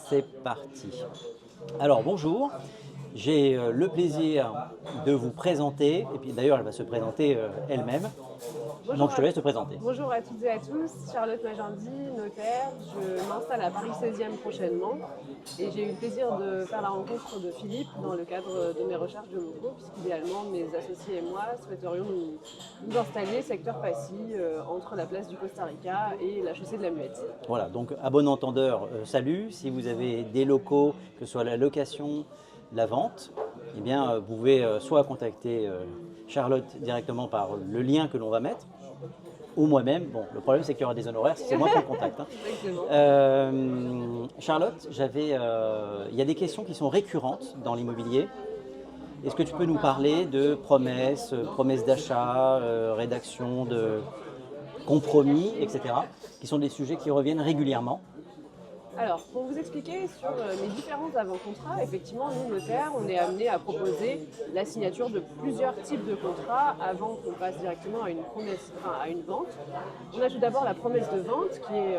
C'est parti. Alors bonjour, j'ai le plaisir de vous présenter, et puis d'ailleurs elle va se présenter elle-même, Bonjour donc je te laisse te présenter. bonjour à toutes et à tous, Charlotte Magendie, notaire. Je m'installe à Paris 16e prochainement et j'ai eu le plaisir de faire la rencontre de Philippe dans le cadre de mes recherches de locaux, puisqu'idéalement mes associés et moi souhaiterions nous installer secteur Passy entre la place du Costa Rica et la chaussée de la Muette. Voilà, donc à bon entendeur, salut, si vous avez des locaux, que ce soit la location, la vente, eh bien vous pouvez soit contacter Charlotte directement par le lien que l'on va mettre, ou moi-même. Bon, le problème c'est qu'il y aura des honoraires si c'est moi qui le contacte. Hein. Exactement. Charlotte, il y a des questions qui sont récurrentes dans l'immobilier. Est-ce que tu peux nous parler de promesses, promesses d'achat, rédaction de compromis, etc., qui sont des sujets qui reviennent régulièrement? Alors, pour vous expliquer sur les différents avant-contrats, effectivement, nous, notaires, on est amenés à proposer la signature de plusieurs types de contrats avant qu'on passe directement à une promesse, enfin, à une vente. On a tout d'abord la promesse de vente, qui est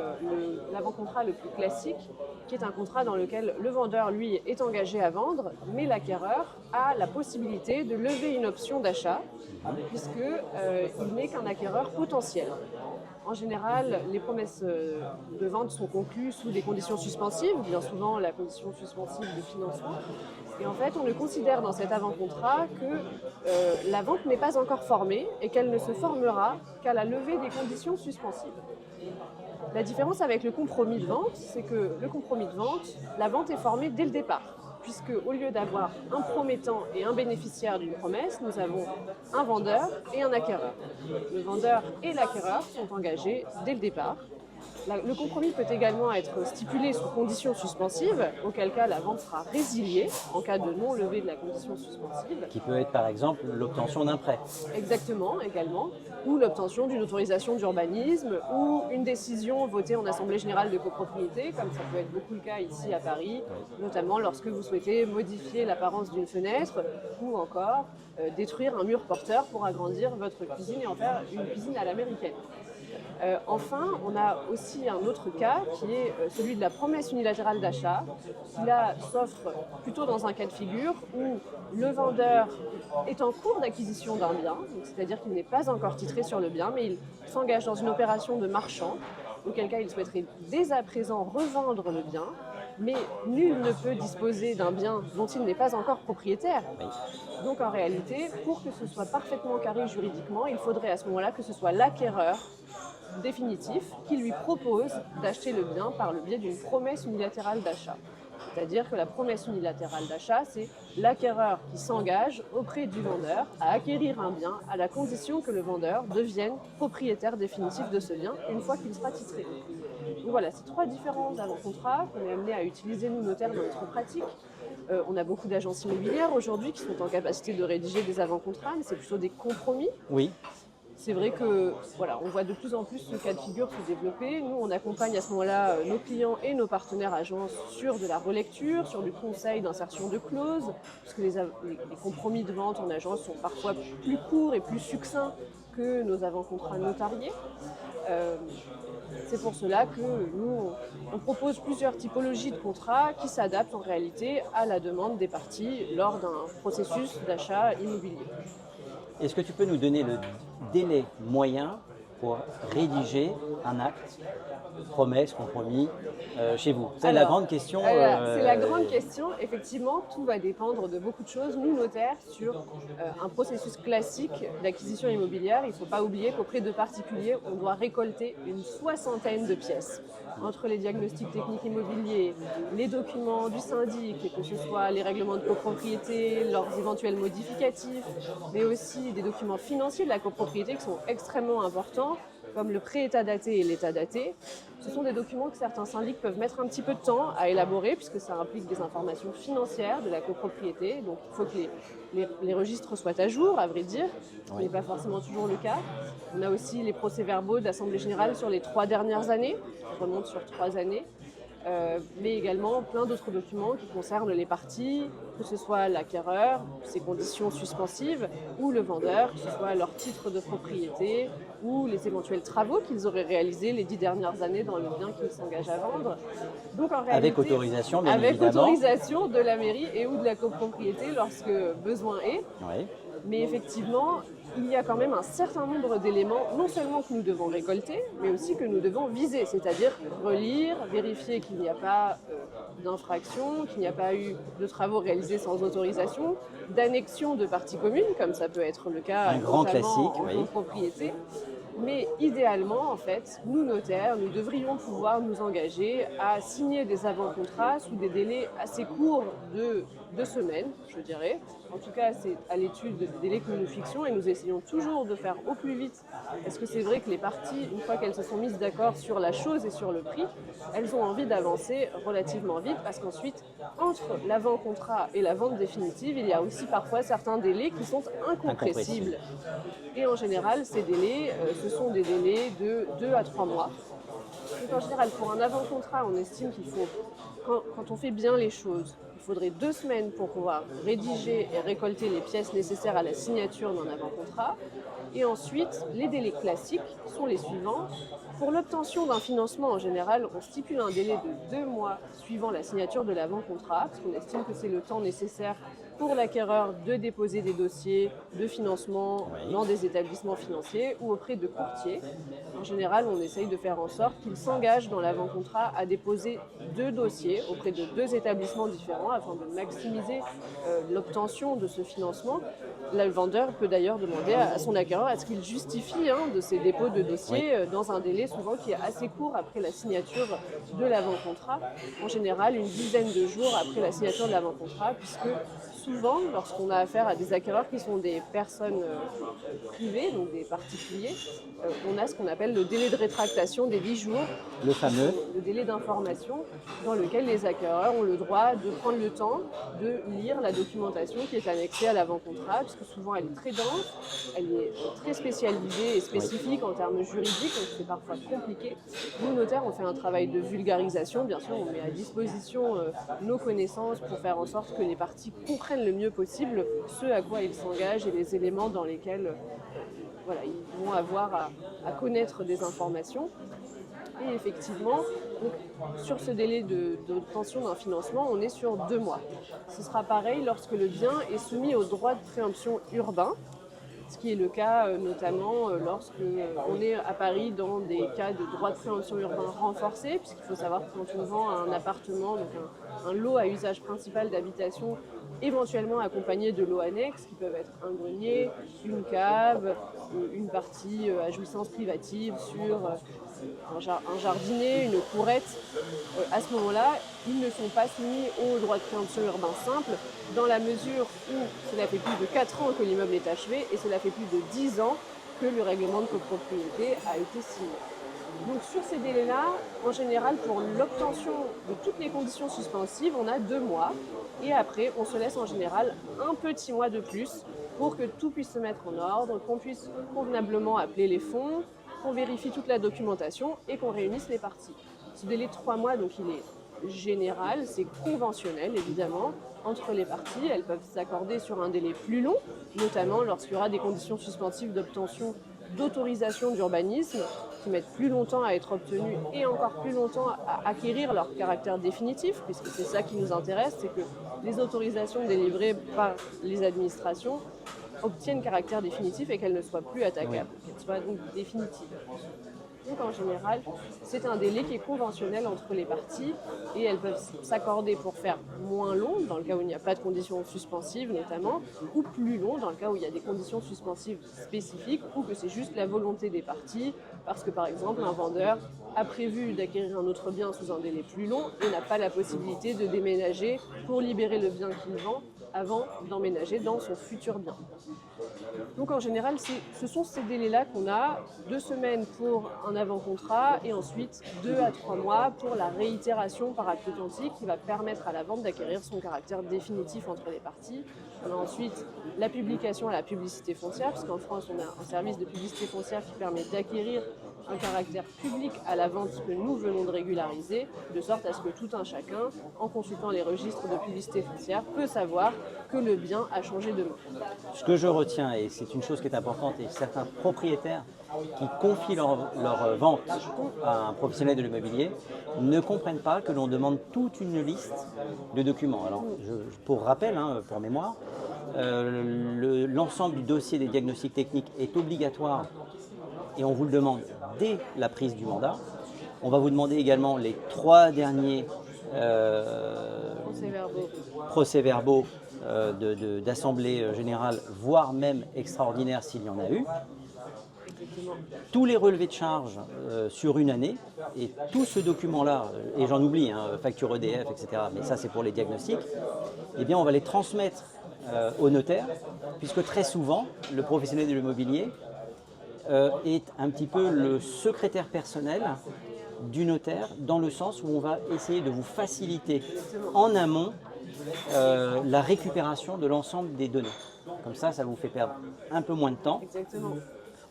l'avant-contrat le plus classique, qui est un contrat dans lequel le vendeur, lui, est engagé à vendre, mais l'acquéreur a la possibilité de lever une option d'achat, puisqu'il n'est qu'un acquéreur potentiel. En général, les promesses de vente sont conclues sous des conditions suspensives, bien souvent la condition suspensive de financement. Et en fait, on le considère dans cet avant-contrat que la vente n'est pas encore formée et qu'elle ne se formera qu'à la levée des conditions suspensives. La différence avec le compromis de vente, c'est que le compromis de vente, la vente est formée dès le départ, puisque au lieu d'avoir un promettant et un bénéficiaire d'une promesse, nous avons un vendeur et un acquéreur. Le vendeur et l'acquéreur sont engagés dès le départ. Le compromis peut également être stipulé sous conditions suspensives, auquel cas la vente sera résiliée en cas de non-levée de la condition suspensive. Qui peut être par exemple l'obtention d'un prêt. Exactement, également, ou l'obtention d'une autorisation d'urbanisme, ou une décision votée en Assemblée Générale de copropriété, comme ça peut être beaucoup le cas ici à Paris, notamment lorsque vous souhaitez modifier l'apparence d'une fenêtre, ou encore détruire un mur porteur pour agrandir votre cuisine et en faire une cuisine à l'américaine. Enfin, on a aussi un autre cas qui est celui de la promesse unilatérale d'achat, qui là s'offre plutôt dans un cas de figure où le vendeur est en cours d'acquisition d'un bien, c'est-à-dire qu'il n'est pas encore titré sur le bien, mais il s'engage dans une opération de marchand, auquel cas il souhaiterait dès à présent revendre le bien, mais nul ne peut disposer d'un bien dont il n'est pas encore propriétaire. Donc en réalité, pour que ce soit parfaitement carré juridiquement, il faudrait à ce moment-là que ce soit l'acquéreur définitif qui lui propose d'acheter le bien par le biais d'une promesse unilatérale d'achat. C'est-à-dire que la promesse unilatérale d'achat, c'est l'acquéreur qui s'engage auprès du vendeur à acquérir un bien à la condition que le vendeur devienne propriétaire définitif de ce bien une fois qu'il sera titré. Donc voilà, c'est trois différents avant-contrats qu'on est amenés à utiliser, nous, notaires, dans notre pratique. On a beaucoup d'agences immobilières aujourd'hui qui sont en capacité de rédiger des avant-contrats, mais c'est plutôt des compromis. Oui. C'est vrai que voilà, on voit de plus en plus ce cas de figure se développer. Nous, on accompagne à ce moment-là nos clients et nos partenaires agences sur de la relecture, sur du conseil d'insertion de clauses, puisque les compromis de vente en agence sont parfois plus courts et plus succincts que nos avant-contrats notariés. C'est pour cela que nous, on propose plusieurs typologies de contrats qui s'adaptent en réalité à la demande des parties lors d'un processus d'achat immobilier. Est-ce que tu peux nous donner le délai moyen pour rédiger un acte, promesse, compromis, chez vous? C'est la grande question. C'est la grande question. Effectivement, tout va dépendre de beaucoup de choses. Nous, notaires, sur un processus classique d'acquisition immobilière, il ne faut pas oublier qu'auprès de particuliers, on doit récolter une 60aine de pièces. Entre les diagnostics techniques immobiliers, les documents du syndic, et que ce soit les règlements de copropriété, leurs éventuels modificatifs, mais aussi des documents financiers de la copropriété qui sont extrêmement importants, comme le pré-état daté et l'état daté. Ce sont des documents que certains syndics peuvent mettre un petit peu de temps à élaborer, puisque ça implique des informations financières de la copropriété. Donc il faut que les registres soient à jour, à vrai dire, ce n'est pas forcément toujours le cas. On a aussi les procès-verbaux d'Assemblée Générale sur les 3 dernières années, qui remontent sur 3 années. mais également plein d'autres documents qui concernent les parties, que ce soit l'acquéreur, ses conditions suspensives, ou le vendeur, que ce soit leur titre de propriété, ou les éventuels travaux qu'ils auraient réalisés les 10 dernières années dans le bien qu'ils s'engagent à vendre. Donc en réalité, Avec autorisation, bien avec évidemment. autorisation de la mairie et ou de la copropriété lorsque besoin est. Oui. Mais effectivement, il y a quand même un certain nombre d'éléments, non seulement que nous devons récolter, mais aussi que nous devons viser, c'est-à-dire relire, vérifier qu'il n'y a pas d'infraction, qu'il n'y a pas eu de travaux réalisés sans autorisation, d'annexion de parties communes, comme ça peut être le cas Un grand notamment classique, en oui. copropriété. Mais idéalement, en fait, nous notaires, nous devrions pouvoir nous engager à signer des avant-contrats sous des délais assez courts de 2 semaines, je dirais. En tout cas, c'est à l'étude des délais que nous fixons et nous essayons toujours de faire au plus vite. Parce que c'est vrai que les parties, une fois qu'elles se sont mises d'accord sur la chose et sur le prix, elles ont envie d'avancer relativement vite parce qu'ensuite, entre l'avant-contrat et la vente définitive, il y a aussi parfois certains délais qui sont incompressibles. Et en général, ces délais, ce sont des délais de 2 à 3 mois. Donc en général, pour un avant-contrat, on estime qu'il faut, quand on fait bien les choses, il faudrait 2 semaines pour pouvoir rédiger et récolter les pièces nécessaires à la signature d'un avant-contrat. Et ensuite, les délais classiques sont les suivants. Pour l'obtention d'un financement, en général, on stipule un délai de 2 mois suivant la signature de l'avant-contrat, parce qu'on estime que c'est le temps nécessaire pour l'acquéreur de déposer des dossiers de financement dans des établissements financiers ou auprès de courtiers. En général, on essaye de faire en sorte qu'il s'engage dans l'avant-contrat à déposer 2 dossiers auprès de 2 établissements différents afin de maximiser l'obtention de ce financement. Là, le vendeur peut d'ailleurs demander à son acquéreur à ce qu'il justifie de ces dépôts de dossiers dans un délai souvent qui est assez court après la signature de l'avant-contrat. En général, une dizaine de jours après la signature de l'avant-contrat, puisque souvent, lorsqu'on a affaire à des acquéreurs qui sont des personnes privées, donc des particuliers, on a ce qu'on appelle le délai de rétractation des 10 jours, Le fameux. le délai d'information, dans lequel les acquéreurs ont le droit de prendre le temps de lire la documentation qui est annexée à l'avant-contrat, puisque souvent elle est très dense, elle est très spécialisée et spécifique en termes juridiques, donc c'est parfois compliqué. Nous, notaires, on fait un travail de vulgarisation, bien sûr, on met à disposition nos connaissances pour faire en sorte que les parties comprennent le mieux possible ce à quoi ils s'engagent et les éléments dans lesquels ils vont avoir à connaître des informations. Et effectivement, donc, sur ce délai d'obtention d'un financement, on est sur 2 mois. Ce sera pareil lorsque le bien est soumis au droit de préemption urbain, ce qui est le cas notamment lorsque on est à Paris dans des cas de droit de préemption urbain renforcé, puisqu'il faut savoir que quand on vend un appartement, donc un lot à usage principal d'habitation, éventuellement accompagné de lots annexes qui peuvent être un grenier, une cave, une partie à jouissance privative sur un jardinet, une courette. À ce moment-là, ils ne sont pas soumis au droit de préemption urbain simple dans la mesure où cela fait plus de 4 ans que l'immeuble est achevé et cela fait plus de 10 ans que le règlement de copropriété a été signé. Donc sur ces délais-là, en général, pour l'obtention de toutes les conditions suspensives, on a 2 mois. Et après, on se laisse en général un petit mois de plus pour que tout puisse se mettre en ordre, qu'on puisse convenablement appeler les fonds, qu'on vérifie toute la documentation et qu'on réunisse les parties. Ce délai de 3 mois, donc il est général, c'est conventionnel évidemment entre les parties. Elles peuvent s'accorder sur un délai plus long, notamment lorsqu'il y aura des conditions suspensives d'obtention d'autorisation d'urbanisme qui mettent plus longtemps à être obtenues et encore plus longtemps à acquérir leur caractère définitif, puisque c'est ça qui nous intéresse, c'est que les autorisations délivrées par les administrations obtiennent caractère définitif et qu'elles ne soient plus attaquables, qu'elles soient donc définitives. Donc en général, c'est un délai qui est conventionnel entre les parties et elles peuvent s'accorder pour faire moins long, dans le cas où il n'y a pas de conditions suspensives notamment, ou plus long dans le cas où il y a des conditions suspensives spécifiques ou que c'est juste la volonté des parties, parce que par exemple un vendeur a prévu d'acquérir un autre bien sous un délai plus long et n'a pas la possibilité de déménager pour libérer le bien qu'il vend avant d'emménager dans son futur bien. Donc en général, ce sont ces délais-là qu'on a, 2 semaines pour un avant-contrat et ensuite 2 à 3 mois pour la réitération par acte authentique qui va permettre à la vente d'acquérir son caractère définitif entre les parties. On a ensuite la publication à la publicité foncière, puisqu'en France on a un service de publicité foncière qui permet d'acquérir un caractère public à la vente que nous venons de régulariser, de sorte à ce que tout un chacun, en consultant les registres de publicité foncière, peut savoir que le bien a changé de main. Ce que je retiens, et c'est une chose qui est importante, et certains propriétaires qui confient leur vente à un professionnel de l'immobilier ne comprennent pas que l'on demande toute une liste de documents. Alors, pour rappel, pour mémoire, l'ensemble du dossier des diagnostics techniques est obligatoire et on vous le demande dès la prise du mandat. On va vous demander également les 3 derniers procès-verbaux d'assemblée générale, voire même extraordinaire s'il y en a eu. Tous les relevés de charges sur une année, et tout ce document-là, et j'en oublie, facture EDF, etc., mais ça c'est pour les diagnostics, eh bien on va les transmettre au notaire, puisque très souvent, le professionnel de l'immobilier est un petit peu le secrétaire personnel du notaire, dans le sens où on va essayer de vous faciliter en amont la récupération de l'ensemble des données. Comme ça vous fait perdre un peu moins de temps. Exactement.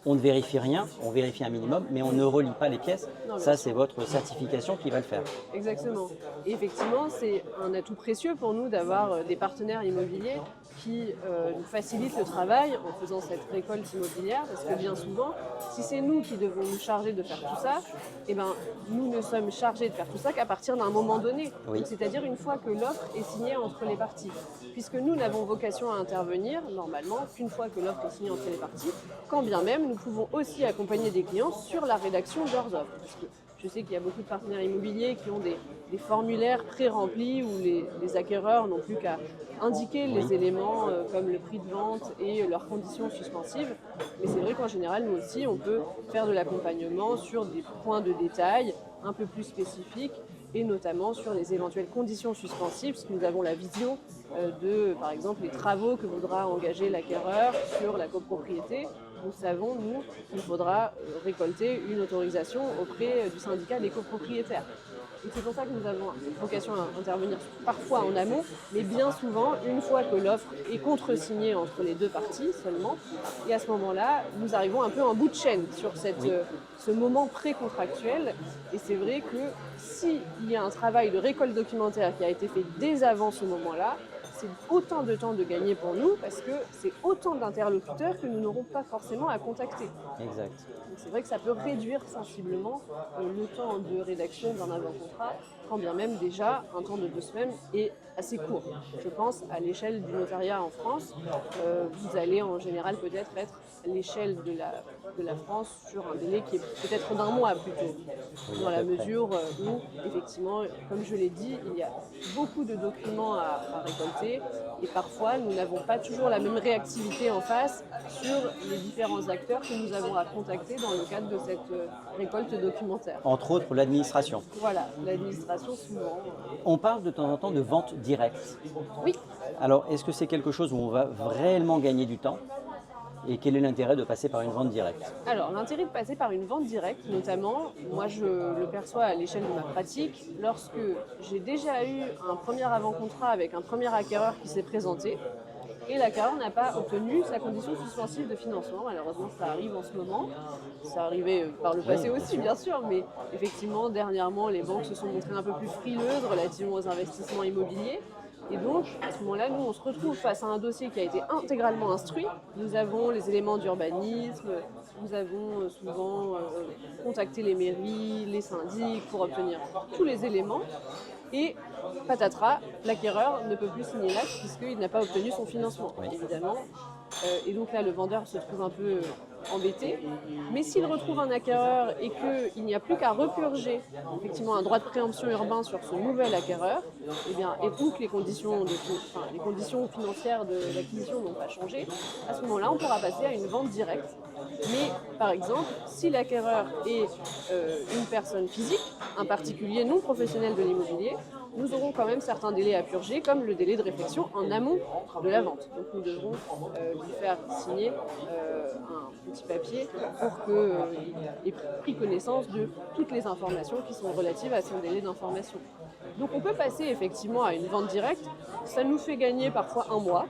On ne vérifie rien, on vérifie un minimum, mais on ne relie pas les pièces. Ça, c'est votre certification qui va le faire. Exactement. Et effectivement, c'est un atout précieux pour nous d'avoir des partenaires immobiliers qui nous facilitent le travail en faisant cette récolte immobilière, parce que bien souvent, si c'est nous qui devons nous charger de faire tout ça, eh ben, nous ne sommes chargés de faire tout ça qu'à partir d'un moment donné. Oui. C'est-à-dire une fois que l'offre est signée entre les parties. Puisque nous n'avons vocation à intervenir, normalement, qu'une fois que l'offre est signée entre les parties, quand bien même nous pouvons aussi accompagner des clients sur la rédaction de leurs offres. Parce que je sais qu'il y a beaucoup de partenaires immobiliers qui ont des formulaires pré-remplis où les acquéreurs n'ont plus qu'à indiquer les éléments comme le prix de vente et leurs conditions suspensives. Mais c'est vrai qu'en général, nous aussi, on peut faire de l'accompagnement sur des points de détail un peu plus spécifiques et notamment sur les éventuelles conditions suspensives, parce que nous avons la vision de, par exemple, les travaux que voudra engager l'acquéreur sur la copropriété. Nous savons, nous, qu'il faudra récolter une autorisation auprès du syndicat des copropriétaires. Et c'est pour ça que nous avons vocation à intervenir parfois en amont, mais bien souvent, une fois que l'offre est contre-signée entre les deux parties seulement. Et à ce moment-là, nous arrivons un peu en bout de chaîne sur ce moment pré-contractuel. Et c'est vrai que s'il y a un travail de récolte documentaire qui a été fait dès avant ce moment-là, c'est autant de temps de gagner pour nous parce que c'est autant d'interlocuteurs que nous n'aurons pas forcément à contacter. Exact. Donc c'est vrai que ça peut réduire sensiblement le temps de rédaction d'un avant-contrat, quand bien même déjà un temps de 2 semaines est assez court. Je pense à l'échelle du notariat en France, vous allez en général peut-être être à l'échelle de la France sur un délai qui est peut-être d'un mois plutôt, dans la mesure où effectivement, comme je l'ai dit, il y a beaucoup de documents à récolter et parfois nous n'avons pas toujours la même réactivité en face sur les différents acteurs que nous avons à contacter dans le cadre de cette récolte documentaire. Entre autres, l'administration. Voilà, l'administration souvent. On parle de temps en temps de vente directe. Oui. Alors, est-ce que c'est quelque chose où on va réellement gagner du temps ? Et quel est l'intérêt de passer par une vente directe ? Alors, l'intérêt de passer par une vente directe, notamment, moi je le perçois à l'échelle de ma pratique, lorsque j'ai déjà eu un premier avant-contrat avec un premier acquéreur qui s'est présenté, et l'acquéreur n'a pas obtenu sa condition suspensive de financement. Malheureusement, ça arrive en ce moment. Ça arrivait par le passé aussi, bien sûr, mais effectivement, dernièrement, les banques se sont montrées un peu plus frileuses relativement aux investissements immobiliers. Et donc, à ce moment-là, nous, on se retrouve face à un dossier qui a été intégralement instruit. Nous avons les éléments d'urbanisme, nous avons souvent contacté les mairies, les syndics pour obtenir tous les éléments. Et patatras, l'acquéreur ne peut plus signer l'acte puisqu'il n'a pas obtenu son financement, évidemment. Et donc là, le vendeur se trouve un peu embêté. Mais s'il retrouve un acquéreur et qu'il n'y a plus qu'à repurger effectivement un droit de préemption urbain sur ce nouvel acquéreur, eh bien, et donc les conditions financières de l'acquisition n'ont pas changé, à ce moment-là, on pourra passer à une vente directe. Mais par exemple, si l'acquéreur est une personne physique, un particulier non professionnel de l'immobilier, nous aurons quand même certains délais à purger, comme le délai de réflexion en amont de la vente. Donc nous devrons lui faire signer un petit papier pour qu'il ait pris connaissance de toutes les informations qui sont relatives à son délai d'information. Donc on peut passer effectivement à une vente directe. Ça nous fait gagner parfois 1 mois,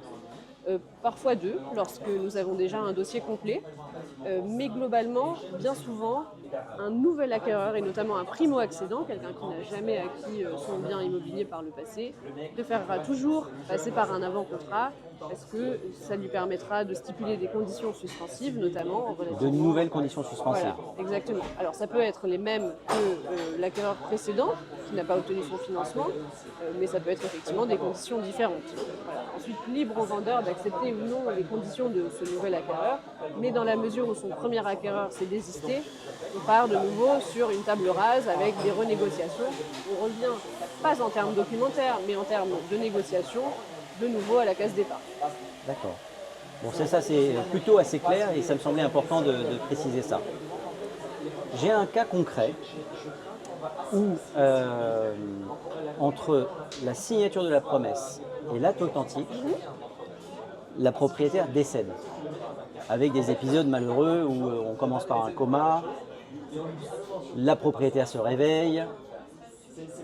parfois 2, lorsque nous avons déjà un dossier complet. Mais globalement, bien souvent, un nouvel acquéreur, et notamment un primo-accédant, quelqu'un qui n'a jamais acquis son bien immobilier par le passé, préférera toujours passer par un avant-contrat parce que ça lui permettra de stipuler des conditions suspensives, notamment De nouvelles conditions suspensives. Voilà, exactement. Alors ça peut être les mêmes que l'acquéreur précédent qui n'a pas obtenu son financement, mais ça peut être effectivement des conditions différentes. Voilà. Ensuite, libre au vendeur d'accepter ou non les conditions de ce nouvel acquéreur, mais dans la mesure où son premier acquéreur s'est désisté, on part de nouveau sur une table rase avec des renégociations. On revient pas en termes documentaires, mais en termes de négociation, de nouveau à la case départ. D'accord. Bon, c'est plutôt assez clair et ça me semblait important de préciser ça. J'ai un cas concret où, entre la signature de la promesse et l'acte authentique, la propriétaire décède, avec des épisodes malheureux où on commence par un coma, la propriétaire se réveille,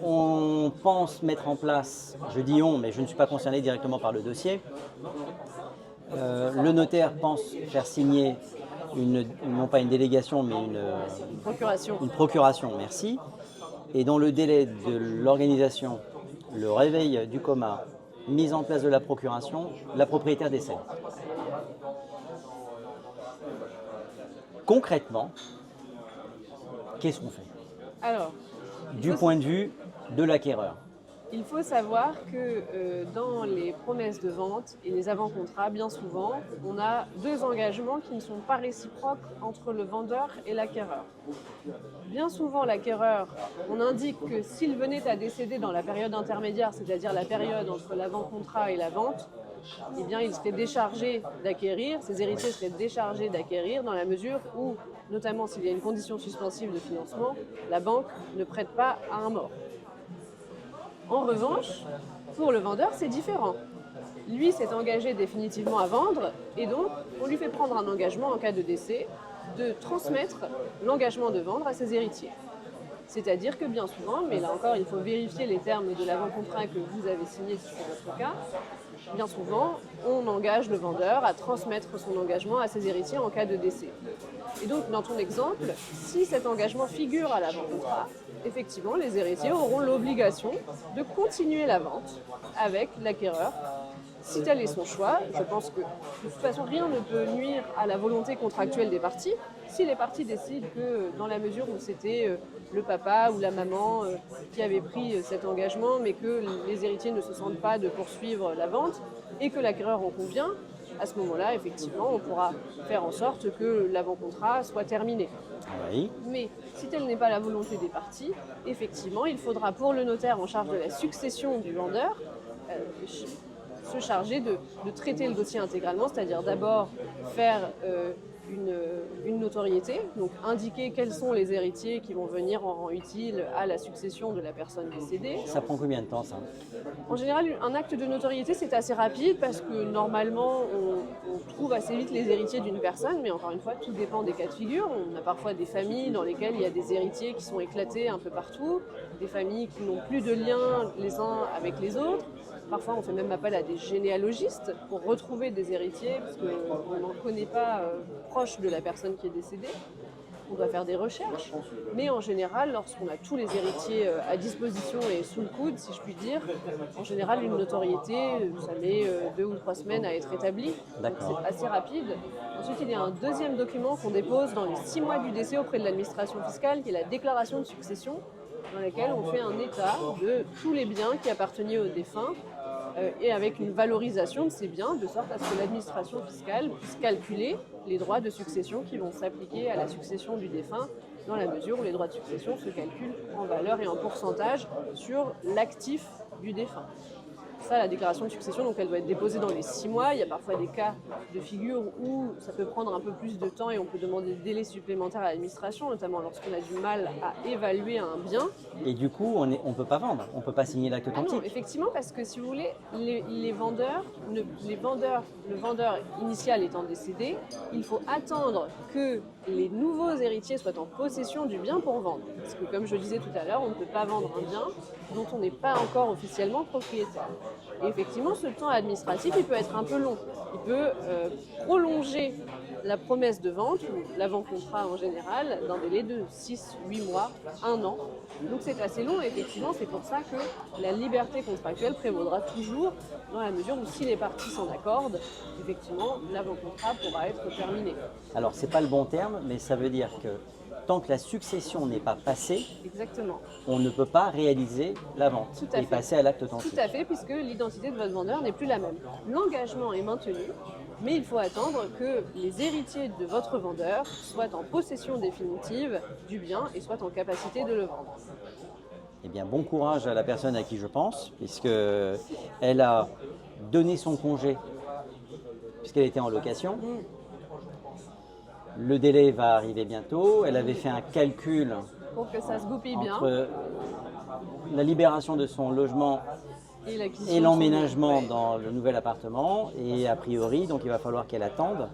on pense mettre en place, je dis on, mais je ne suis pas concerné directement par le dossier, le notaire pense faire signer non pas une délégation, mais une procuration, merci. Et dans le délai de l'organisation, le réveil du coma, mise en place de la procuration, la propriétaire décède. Concrètement, qu'est-ce qu'on fait? Alors, du point de vue de l'acquéreur? Il faut savoir que dans les promesses de vente et les avant-contrats, bien souvent, on a deux engagements qui ne sont pas réciproques entre le vendeur et l'acquéreur. Bien souvent, l'acquéreur, on indique que s'il venait à décéder dans la période intermédiaire, c'est-à-dire la période entre l'avant-contrat et la vente, eh bien, il serait déchargé d'acquérir, ses héritiers seraient déchargés d'acquérir dans la mesure où, notamment s'il y a une condition suspensive de financement, la banque ne prête pas à un mort. En revanche, pour le vendeur, c'est différent. Lui s'est engagé définitivement à vendre et donc on lui fait prendre un engagement en cas de décès de transmettre l'engagement de vendre à ses héritiers. C'est-à-dire que bien souvent, mais là encore il faut vérifier les termes de l'avant-contrat que vous avez signé si c'est votre cas, bien souvent on engage le vendeur à transmettre son engagement à ses héritiers en cas de décès. Et donc dans ton exemple, si cet engagement figure à l'avant-contrat, effectivement les héritiers auront l'obligation de continuer la vente avec l'acquéreur. Si tel est son choix, je pense que de toute façon rien ne peut nuire à la volonté contractuelle des parties. Si les parties décident que dans la mesure où c'était le papa ou la maman qui avait pris cet engagement, mais que les héritiers ne se sentent pas de poursuivre la vente et que l'acquéreur en convient, à ce moment-là, effectivement, on pourra faire en sorte que l'avant-contrat soit terminé. Oui. Mais si telle n'est pas la volonté des parties, effectivement, il faudra pour le notaire en charge de la succession du vendeur se charger de traiter le dossier intégralement, c'est-à-dire d'abord faire une notoriété, donc indiquer quels sont les héritiers qui vont venir en rang utile à la succession de la personne décédée. Ça prend combien de temps ça? En général, un acte de notoriété c'est assez rapide parce que normalement on trouve assez vite les héritiers d'une personne, mais encore une fois tout dépend des cas de figure. On a parfois des familles dans lesquelles il y a des héritiers qui sont éclatés un peu partout, des familles qui n'ont plus de lien les uns avec les autres. Parfois, on fait même appel à des généalogistes pour retrouver des héritiers, parce qu'on n'en connaît pas proche de la personne qui est décédée. On doit faire des recherches. Mais en général, lorsqu'on a tous les héritiers à disposition et sous le coude, si je puis dire, en général, une notoriété, ça met 2 ou 3 semaines à être établie. Donc c'est assez rapide. Ensuite, il y a un deuxième document qu'on dépose dans les 6 mois du décès auprès de l'administration fiscale, qui est la déclaration de succession, dans laquelle on fait un état de tous les biens qui appartenaient au défunt et avec une valorisation de ces biens, de sorte à ce que l'administration fiscale puisse calculer les droits de succession qui vont s'appliquer à la succession du défunt, dans la mesure où les droits de succession se calculent en valeur et en pourcentage sur l'actif du défunt. Ça, la déclaration de succession, donc elle doit être déposée dans les 6 mois. Il y a parfois des cas de figure où ça peut prendre un peu plus de temps et on peut demander des délais supplémentaires à l'administration, notamment lorsqu'on a du mal à évaluer un bien. Et du coup, on ne peut pas vendre, on ne peut pas signer l'acte authentique. Non, effectivement, parce que si vous voulez, le vendeur initial étant décédé, il faut attendre que les nouveaux héritiers soient en possession du bien pour vendre. Parce que comme je disais tout à l'heure, on ne peut pas vendre un bien dont on n'est pas encore officiellement propriétaire. Et effectivement, ce temps administratif, il peut être un peu long. Il peut prolonger la promesse de vente ou l'avant-contrat en général d'un délai de 6, 8 mois, 1 an. Donc c'est assez long, effectivement, c'est pour ça que la liberté contractuelle prévaudra toujours dans la mesure où si les parties s'en accordent, effectivement, l'avant-contrat pourra être terminé. Alors, c'est pas le bon terme, mais ça veut dire que tant que la succession n'est pas passée, Exactement. on ne peut pas réaliser la vente Tout à et fait. passer à l'acte authentique. Tout à fait, puisque l'identité de votre vendeur n'est plus la même. L'engagement est maintenu, mais il faut attendre que les héritiers de votre vendeur soient en possession définitive du bien et soient en capacité de le vendre. Eh bien, bon courage à la personne à qui je pense, puisqu'elle a donné son congé, puisqu'elle était en location. Le délai va arriver bientôt. Elle avait fait un calcul Pour que ça se goupille bien. entre la libération de son logement Et l'acquisition et de l'emménagement son- ouais. dans le nouvel appartement. Et a priori, donc il va falloir qu'elle attende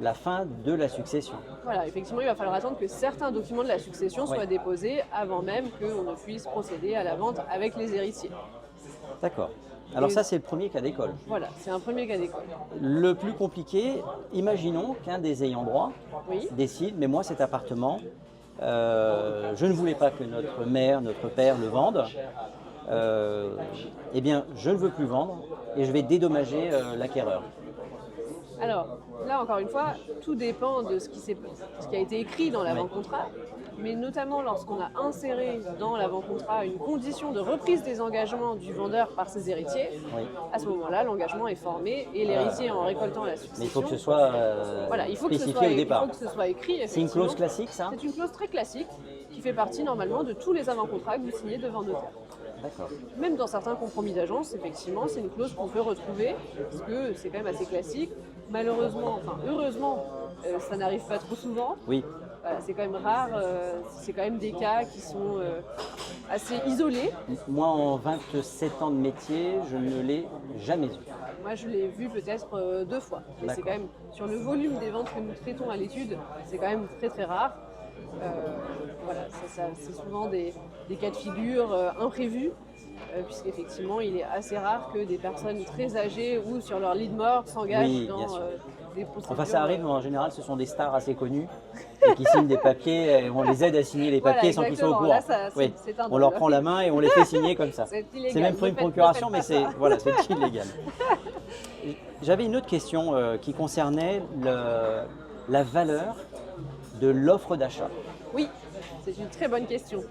la fin de la succession. Voilà, effectivement, il va falloir attendre que certains documents de la succession soient Ouais. déposés avant même qu'on ne puisse procéder à la vente avec les héritiers. D'accord. Alors Et- ça, c'est le premier cas d'école. Voilà, c'est un premier cas d'école. Le plus compliqué, imaginons qu'un des ayants droit Oui. décide, mais moi cet appartement, je ne voulais pas que notre mère, notre père le vendent. Eh bien, je ne veux plus vendre et je vais dédommager l'acquéreur. Alors, là, encore une fois, tout dépend de ce qui a été écrit dans l'avant-contrat, mais notamment lorsqu'on a inséré dans l'avant-contrat une condition de reprise des engagements du vendeur par ses héritiers. Oui. À ce moment-là, l'engagement est formé et l'héritier, en récoltant la succession... Mais il faut que ce soit Voilà, il faut que ce spécifié soit, au départ. il faut que ce soit écrit. C'est une clause effectivement. classique, ça? C'est une clause très classique qui fait partie normalement de tous les avant-contrats que vous signez devant notaire. D'accord. Même dans certains compromis d'agence, effectivement, c'est une clause qu'on peut retrouver, parce que c'est quand même assez classique. Malheureusement, enfin heureusement, ça n'arrive pas trop souvent. Oui. Voilà, c'est quand même rare, c'est quand même des cas qui sont assez isolés. Moi, en 27 ans de métier, je ne l'ai jamais eu. Moi, je l'ai vu peut-être 2 fois. Mais c'est D'accord. quand même, sur le volume des ventes que nous traitons à l'étude, c'est quand même très très rare. Voilà, c'est souvent des cas de figure imprévus, puisqu'effectivement, il est assez rare que des personnes très âgées ou sur leur lit de mort s'engagent Oui, bien dans sûr. des procédures. Enfin, ça arrive, mais en général, ce sont des stars assez connues et qui signent des papiers et on les aide à signer les Voilà, papiers sans qu'ils soient au exactement. courant. Là, Oui. c'est un On leur drôle. prend la main et on les fait signer comme ça. C'est illégal. C'est même pas Ne une faites- procuration, ne mais faites pas c'est ça. voilà, c'est illégal. J'avais une autre question qui concernait la valeur de l'offre d'achat. Oui, c'est une très bonne question.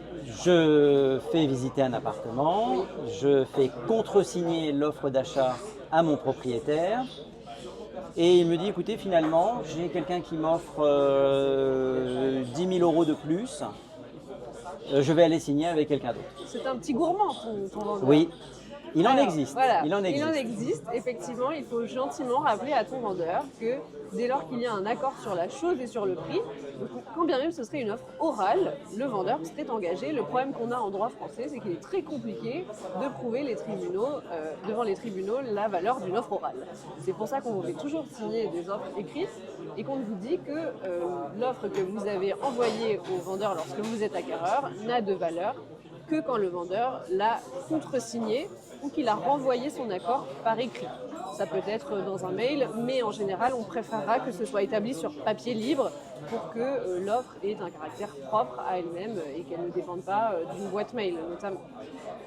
Je fais visiter un appartement, je fais contresigner l'offre d'achat à mon propriétaire et il me dit écoutez, finalement, j'ai quelqu'un qui m'offre 10 000 € de plus, je vais aller signer avec quelqu'un d'autre. C'est un petit gourmand, ton vendeur. Oui, il en Alors, existe. Voilà, Il en existe. Effectivement, il faut gentiment rappeler à ton vendeur que dès lors qu'il y a un accord sur la chose et sur le prix, donc quand bien même ce serait une offre orale, le vendeur serait engagé. Le problème qu'on a en droit français, c'est qu'il est très compliqué de prouver devant les tribunaux la valeur d'une offre orale. C'est pour ça qu'on vous fait toujours signer des offres écrites et qu'on vous dit que l'offre que vous avez envoyée au vendeur lorsque vous êtes acquéreur n'a de valeur que quand le vendeur l'a contresigné ou qu'il a renvoyé son accord par écrit. Ça peut être dans un mail, mais en général, on préférera que ce soit établi sur papier libre pour que l'offre ait un caractère propre à elle-même et qu'elle ne dépende pas d'une boîte mail notamment.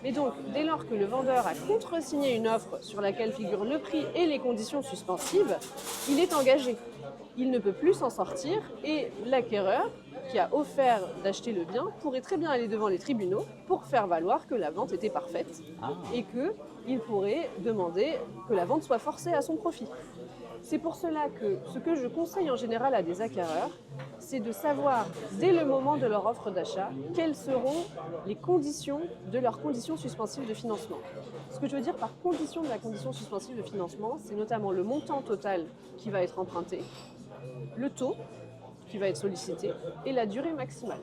Mais donc, dès lors que le vendeur a contresigné une offre sur laquelle figurent le prix et les conditions suspensives, il est engagé. Il ne peut plus s'en sortir et l'acquéreur qui a offert d'acheter le bien pourrait très bien aller devant les tribunaux pour faire valoir que la vente était parfaite et qu'il pourrait demander que la vente soit forcée à son profit. C'est pour cela que ce que je conseille en général à des acquéreurs, c'est de savoir dès le moment de leur offre d'achat quelles seront les conditions de leurs conditions suspensives de financement. Ce que je veux dire par condition de la condition suspensive de financement, c'est notamment le montant total qui va être emprunté, le taux qui va être sollicité et la durée maximale.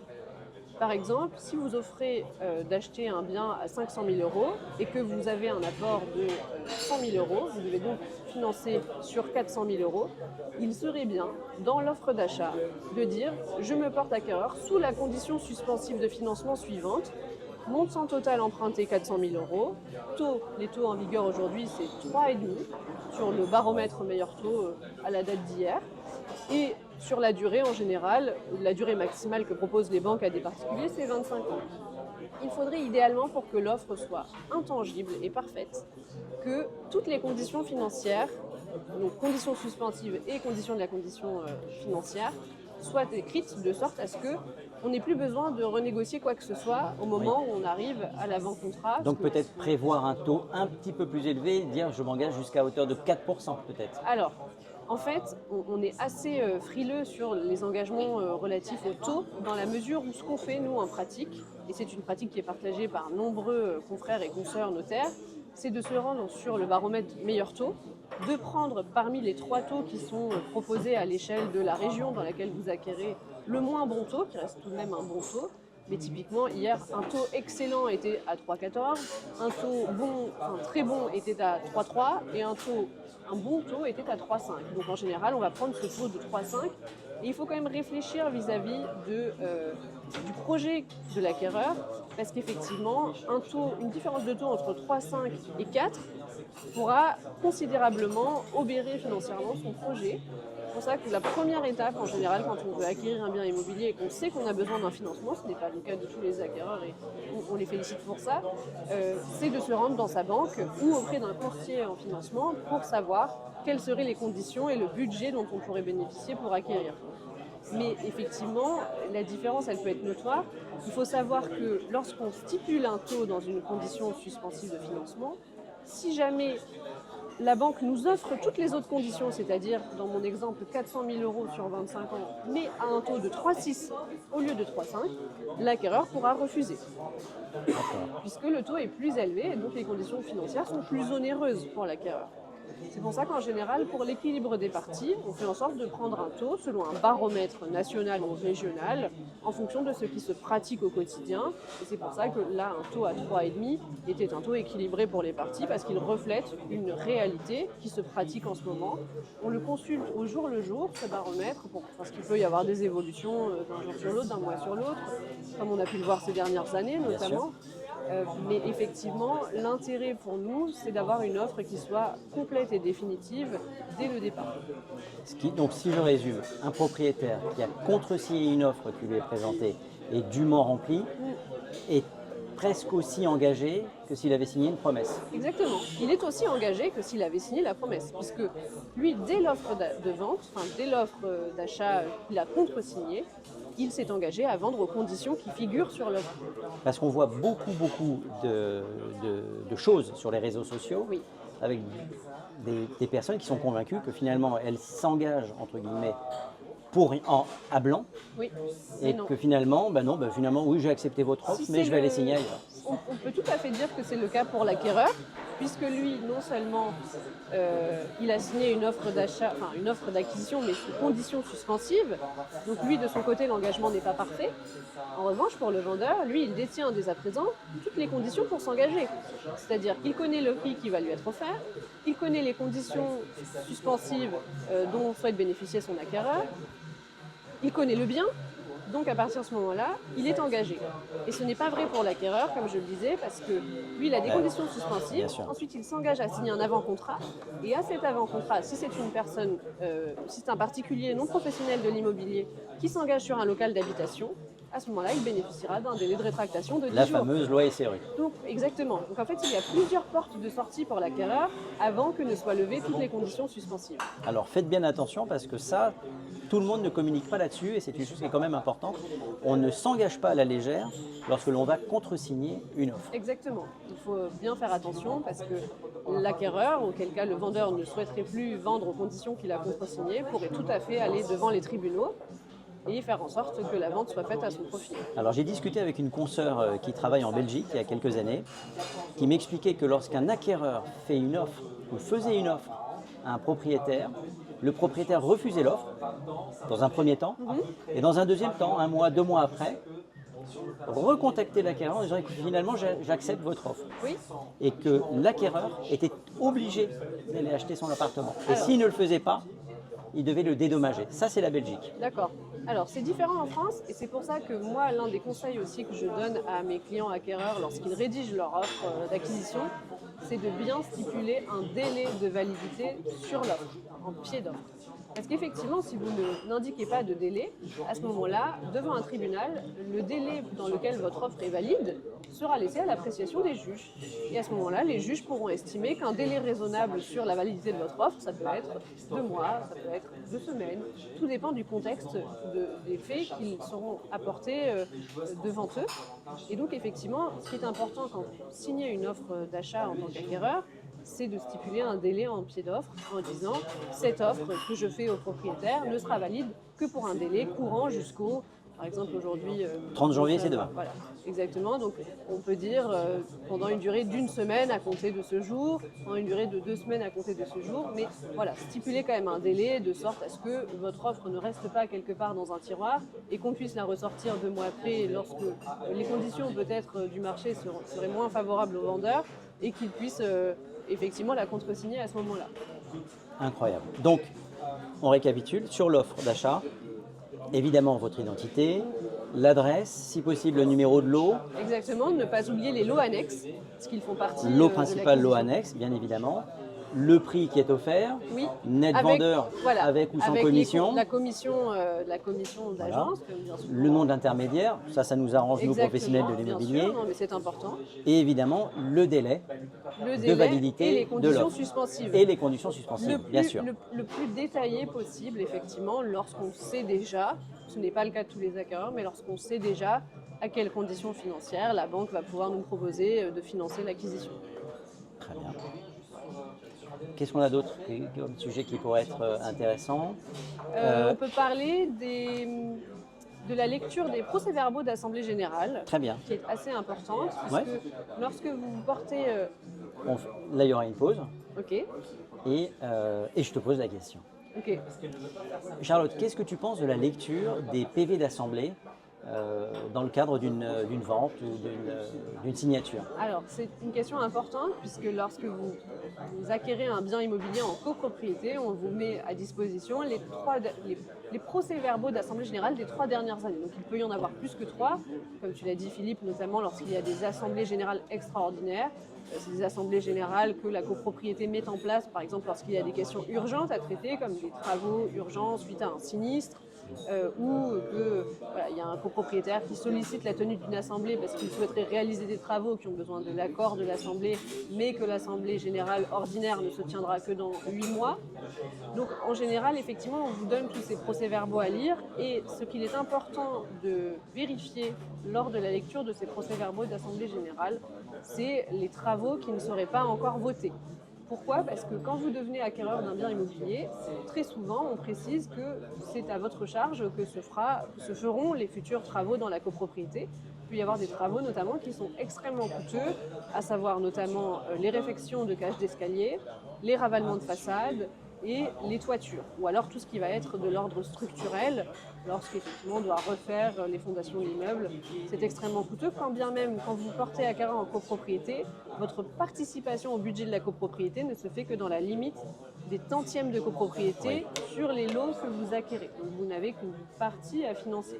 Par exemple, si vous offrez d'acheter un bien à 500 000 € et que vous avez un apport de 100 000 €, vous devez donc financer sur 400 000 €, il serait bien, dans l'offre d'achat, de dire « Je me porte acquéreur sous la condition suspensive de financement suivante, montant total emprunté 400 000 €, les taux en vigueur aujourd'hui c'est 3,5 sur le baromètre meilleur taux à la date d'hier, Et sur la durée, en général, la durée maximale que proposent les banques à des particuliers, c'est 25 ans. Il faudrait idéalement, pour que l'offre soit intangible et parfaite, que toutes les conditions financières, donc conditions suspensives et conditions de la condition financière, soient écrites de sorte à ce qu'on n'ait plus besoin de renégocier quoi que ce soit au moment où on arrive à l'avant-contrat. Donc peut-être prévoir un taux un petit peu plus élevé, dire je m'engage jusqu'à hauteur de 4% peut-être. Alors, en fait, on est assez frileux sur les engagements relatifs au taux, dans la mesure où ce qu'on fait, nous, en pratique, et c'est une pratique qui est partagée par nombreux confrères et consoeurs notaires, c'est de se rendre sur le baromètre meilleur taux, de prendre parmi les 3 taux qui sont proposés à l'échelle de la région dans laquelle vous acquérez le moins bon taux, qui reste tout de même un bon taux. Mais typiquement, hier, un taux excellent était à 3,14, un taux bon, enfin, très bon était à 3,3 et un bon taux était à 3,5. Donc en général, on va prendre ce taux de 3,5 et il faut quand même réfléchir vis-à-vis du projet de l'acquéreur parce qu'effectivement, une différence de taux entre 3,5 et 4 pourra considérablement obérer financièrement son projet. C'est pour ça que la première étape, en général, quand on veut acquérir un bien immobilier et qu'on sait qu'on a besoin d'un financement, ce n'est pas le cas de tous les acquéreurs et on les félicite pour ça, c'est de se rendre dans sa banque ou auprès d'un courtier en financement pour savoir quelles seraient les conditions et le budget dont on pourrait bénéficier pour acquérir. Mais effectivement, la différence, elle peut être notoire. Il faut savoir que lorsqu'on stipule un taux dans une condition suspensive de financement, si jamais la banque nous offre toutes les autres conditions, c'est-à-dire, dans mon exemple, 400 000 euros sur 25 ans, mais à un taux de 3,6 au lieu de 3,5, l'acquéreur pourra refuser. Puisque le taux est plus élevé et donc les conditions financières sont plus onéreuses pour l'acquéreur. C'est pour ça qu'en général, pour l'équilibre des parties, on fait en sorte de prendre un taux selon un baromètre national ou régional en fonction de ce qui se pratique au quotidien. Et c'est pour ça que là, un taux à 3,5 était un taux équilibré pour les parties parce qu'il reflète une réalité qui se pratique en ce moment. On le consulte au jour le jour, ce baromètre, parce qu'il peut y avoir des évolutions d'un jour sur l'autre, d'un mois sur l'autre, comme on a pu le voir ces dernières années notamment. Mais effectivement, l'intérêt pour nous, c'est d'avoir une offre qui soit complète et définitive dès le départ. Donc si je résume, un propriétaire qui a contresigné une offre qui lui est présentée et dûment remplie est presque aussi engagé que s'il avait signé une promesse. Exactement. Il est aussi engagé que s'il avait signé la promesse, puisque lui, dès l'offre de vente, dès l'offre d'achat qu'il a contresignée, il s'est engagé à vendre aux conditions qui figurent sur l'offre. Parce qu'on voit beaucoup de choses sur les réseaux sociaux avec des personnes qui sont convaincues que finalement elles s'engagent entre guillemets à blanc et que finalement, oui j'ai accepté votre offre mais je vais aller signer ailleurs. On peut tout à fait dire que c'est le cas pour l'acquéreur, puisque lui, non seulement il a signé une offre d'achat, une offre d'acquisition, mais sous conditions suspensives. Donc lui, de son côté, l'engagement n'est pas parfait. En revanche, pour le vendeur, lui, il détient dès à présent toutes les conditions pour s'engager. C'est-à-dire qu'il connaît le prix qui va lui être offert, il connaît les conditions suspensives dont souhaite bénéficier son acquéreur, il connaît le bien. Donc à partir de ce moment-là, il est engagé. Et ce n'est pas vrai pour l'acquéreur, comme je le disais, parce que lui, il a des conditions suspensives. Ensuite, il s'engage à signer un avant-contrat. Et à cet avant-contrat, si c'est une personne, si c'est un particulier non professionnel de l'immobilier qui s'engage sur un local d'habitation, à ce moment-là, il bénéficiera d'un délai de rétractation de 10 jours. La fameuse loi SRU. Donc, exactement. Donc en fait, il y a plusieurs portes de sortie pour l'acquéreur avant que ne soient levées toutes les conditions suspensives. Alors faites bien attention parce que ça, tout le monde ne communique pas là-dessus et c'est une chose qui est quand même importante. On ne s'engage pas à la légère lorsque l'on va contresigner une offre. Exactement. Il faut bien faire attention parce que l'acquéreur, auquel cas le vendeur ne souhaiterait plus vendre aux conditions qu'il a contresignées, pourrait tout à fait aller devant les tribunaux et faire en sorte que la vente soit faite à son profit. Alors j'ai discuté avec une consoeur qui travaille en Belgique il y a quelques années, qui m'expliquait que lorsqu'un acquéreur fait une offre ou faisait une offre à un propriétaire, le propriétaire refusait l'offre dans un premier temps, et dans un deuxième temps, 1 mois, 2 mois après, recontacter l'acquéreur en disant écoute, finalement j'accepte votre offre. Oui. Et que l'acquéreur était obligé d'aller acheter son appartement. Et s'il ne le faisait pas, il devait le dédommager. Ça, c'est la Belgique. D'accord. Alors, c'est différent en France et c'est pour ça que moi, l'un des conseils aussi que je donne à mes clients acquéreurs lorsqu'ils rédigent leur offre d'acquisition, c'est de bien stipuler un délai de validité sur l'offre, en pied d'offre. Parce qu'effectivement, si vous n'indiquez pas de délai, à ce moment-là, devant un tribunal, le délai dans lequel votre offre est valide sera laissé à l'appréciation des juges. Et à ce moment-là, les juges pourront estimer qu'un délai raisonnable sur la validité de votre offre, ça peut être 2 mois, ça peut être 2 semaines, tout dépend du contexte des faits qui seront apportés devant eux. Et donc effectivement, ce qui est important quand vous signez une offre d'achat en tant qu'acquéreur, c'est de stipuler un délai en pied d'offre en disant cette offre que je fais au propriétaire ne sera valide que pour un délai courant jusqu'au, par exemple aujourd'hui... 30 janvier, c'est demain. Voilà, exactement. Donc on peut dire pendant une durée d'1 semaine à compter de ce jour, pendant une durée de 2 semaines à compter de ce jour, mais voilà, stipuler quand même un délai de sorte à ce que votre offre ne reste pas quelque part dans un tiroir et qu'on puisse la ressortir 2 mois après lorsque les conditions peut-être du marché seraient moins favorables aux vendeurs et qu'ils puissent effectivement la contresigner à ce moment-là. Incroyable. Donc, on récapitule sur l'offre d'achat. Évidemment, votre identité, l'adresse, si possible le numéro de lot. Exactement, ne pas oublier les lots annexes, parce qu'ils font partie Lot de principal, lot l'acquisition. annexe, bien évidemment. Le prix qui est offert, Oui, net vendeur voilà, avec ou sans avec commission. la commission d'agence, bien sûr. Le nom de l'intermédiaire, ça nous arrange nous Exactement, professionnels de bien l'immobilier. sûr, non, mais c'est important. Et évidemment, le délai Le de délai validité et les de conditions l'offre. suspensives. Et les conditions suspensives, bien sûr. Le plus détaillé possible, effectivement, lorsqu'on sait déjà, ce n'est pas le cas de tous les acquéreurs, mais lorsqu'on sait déjà à quelles conditions financières la banque va pouvoir nous proposer de financer l'acquisition. Très bien. Qu'est-ce qu'on a d'autre comme sujet qui pourrait être intéressant? On peut parler de la lecture des procès-verbaux d'Assemblée Générale, Très bien. qui est assez importante, puisque Ouais. lorsque vous portez... Là, il y aura une pause Ok, et je te pose la question. ok. Charlotte, qu'est-ce que tu penses de la lecture des PV d'Assemblée dans le cadre d'une vente ou d'une signature? Alors, c'est une question importante puisque lorsque vous acquérez un bien immobilier en copropriété, on vous met à disposition les procès-verbaux d'Assemblée Générale des 3 dernières années. Donc, il peut y en avoir plus que 3, comme tu l'as dit Philippe, notamment lorsqu'il y a des assemblées générales extraordinaires. C'est des assemblées générales que la copropriété met en place, par exemple lorsqu'il y a des questions urgentes à traiter, comme des travaux urgents suite à un sinistre, ou qu'il y a un copropriétaire qui sollicite la tenue d'une assemblée parce qu'il souhaiterait réaliser des travaux qui ont besoin de l'accord de l'assemblée, mais que l'assemblée générale ordinaire ne se tiendra que dans 8 mois. Donc en général, effectivement, on vous donne tous ces procès-verbaux à lire, et ce qu'il est important de vérifier lors de la lecture de ces procès-verbaux d'assemblée générale, c'est les travaux qui ne seraient pas encore votés. Pourquoi ? Parce que quand vous devenez acquéreur d'un bien immobilier, très souvent on précise que c'est à votre charge que se feront les futurs travaux dans la copropriété. Il peut y avoir des travaux notamment qui sont extrêmement coûteux, à savoir notamment les réfections de cages d'escalier, les ravalements de façade et les toitures, ou alors tout ce qui va être de l'ordre structurel, lorsqu'effectivement on doit refaire les fondations de l'immeuble. C'est extrêmement coûteux, quand bien même quand vous portez acquéreur en copropriété, votre participation au budget de la copropriété ne se fait que dans la limite des tantièmes de copropriété sur les lots que vous acquérez. Donc vous n'avez qu'une partie à financer.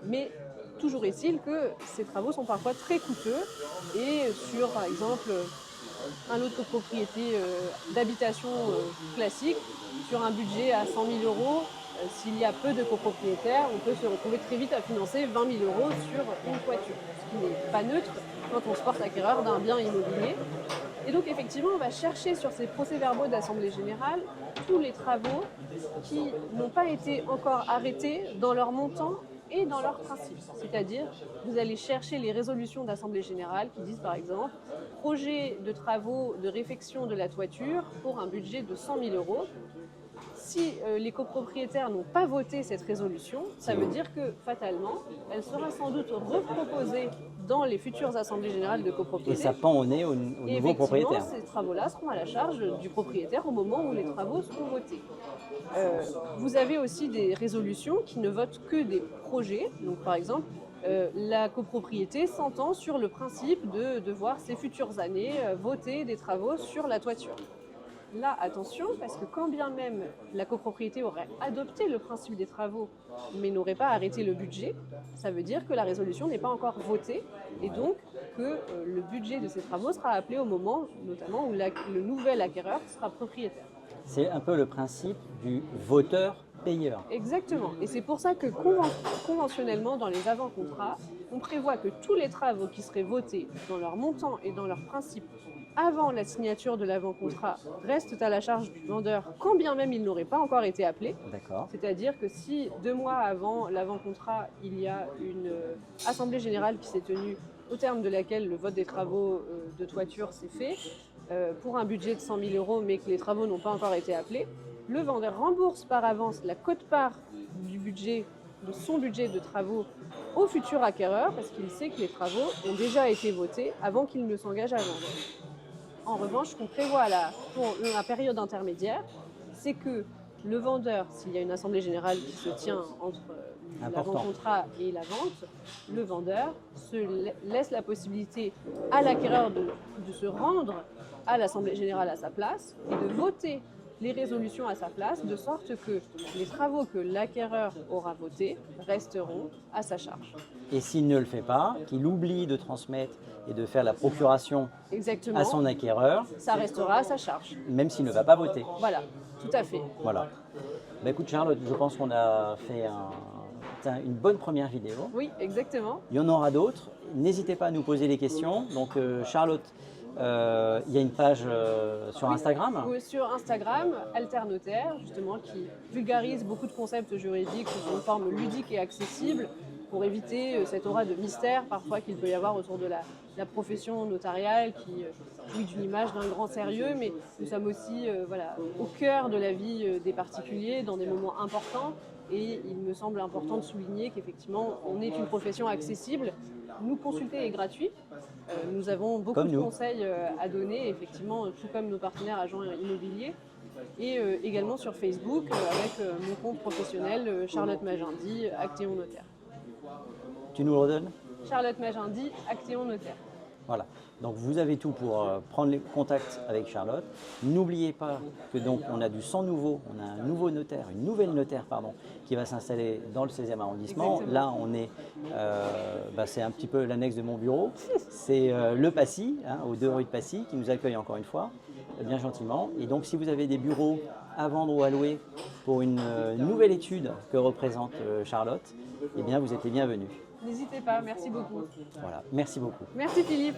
Mais toujours est-il que ces travaux sont parfois très coûteux, et sur par exemple un lot de copropriété d'habitation classique, sur un budget à 100 000 euros, s'il y a peu de copropriétaires, on peut se retrouver très vite à financer 20 000 euros sur une toiture, ce qui n'est pas neutre quand on se porte acquéreur d'un bien immobilier. Et donc effectivement, on va chercher sur ces procès-verbaux d'Assemblée Générale tous les travaux qui n'ont pas été encore arrêtés dans leur montant et dans leurs principes. C'est-à-dire, vous allez chercher les résolutions d'Assemblée Générale qui disent par exemple projet de travaux de réfection de la toiture pour un budget de 100 000 euros. Si les copropriétaires n'ont pas voté cette résolution, ça veut dire que fatalement, elle sera sans doute reproposée dans les futures assemblées générales de copropriété. Et ça pend au nez au nouveau propriétaire. Ces travaux-là seront à la charge du propriétaire au moment où les travaux seront votés. Vous avez aussi des résolutions qui ne votent que des projets. Donc par exemple, la copropriété s'entend sur le principe de devoir ces futures années voter des travaux sur la toiture. Là, attention, parce que quand bien même la copropriété aurait adopté le principe des travaux, mais n'aurait pas arrêté le budget, ça veut dire que la résolution n'est pas encore votée, et donc que le budget de ces travaux sera appelé au moment notamment où le nouvel acquéreur sera propriétaire. C'est un peu le principe du voteur-payeur. Exactement. Et c'est pour ça que conventionnellement, dans les avant-contrats, on prévoit que tous les travaux qui seraient votés dans leur montant et dans leur principe avant la signature de l'avant-contrat restent à la charge du vendeur, quand bien même ils n'auraient pas encore été appelés. D'accord. C'est-à-dire que si 2 mois avant l'avant-contrat, il y a une assemblée générale qui s'est tenue au terme de laquelle le vote des travaux de toiture s'est fait, pour un budget de 100 000 euros, mais que les travaux n'ont pas encore été appelés, le vendeur rembourse par avance la quote-part du budget, de son budget de travaux au futur acquéreur, parce qu'il sait que les travaux ont déjà été votés avant qu'il ne s'engage à vendre. En revanche, ce qu'on prévoit pour la période intermédiaire, c'est que le vendeur, s'il y a une assemblée générale qui se tient entre l'avant-contrat et la vente, le vendeur se laisse la possibilité à l'acquéreur de se rendre à l'assemblée générale à sa place et de voter les résolutions à sa place, de sorte que les travaux que l'acquéreur aura votés resteront à sa charge. Et s'il ne le fait pas, qu'il oublie de transmettre et de faire la procuration Exactement. à son acquéreur, Ça restera à sa charge. même s'il ne va pas voter. Voilà, tout à fait. Voilà. Bah, écoute Charlotte, je pense qu'on a fait une bonne première vidéo. Oui, exactement. Il y en aura d'autres. N'hésitez pas à nous poser des questions. Donc Charlotte, il y a une page sur Instagram. Oui, sur Instagram, Alternotaire, justement, qui vulgarise beaucoup de concepts juridiques sous une forme ludique et accessible pour éviter cette aura de mystère parfois qu'il peut y avoir autour de la profession notariale qui jouit d'une image d'un grand sérieux, mais nous sommes aussi au cœur de la vie des particuliers dans des moments importants. Et il me semble important de souligner qu'effectivement, on est une profession accessible. Nous consulter est gratuit. Nous avons beaucoup de conseils à donner, effectivement, tout comme nos partenaires agents immobiliers. Et également sur Facebook avec mon compte professionnel Charlotte Magendie, Actéon Notaire. Tu nous le redonnes ? Charlotte Magendie, Actéon Notaire. Voilà, donc vous avez tout pour prendre les contacts avec Charlotte. N'oubliez pas que donc on a du sang nouveau, on a un nouveau notaire, une nouvelle notaire pardon, qui va s'installer dans le 16e arrondissement. Exactement. Là on est, c'est un petit peu l'annexe de mon bureau, c'est le Passy, aux 2 rue de Passy, qui nous accueille encore une fois, bien gentiment. Et donc si vous avez des bureaux à vendre ou à louer pour une nouvelle étude que représente Charlotte, eh bien vous êtes les bienvenus. N'hésitez pas, merci beaucoup. Voilà, merci beaucoup. Merci Philippe.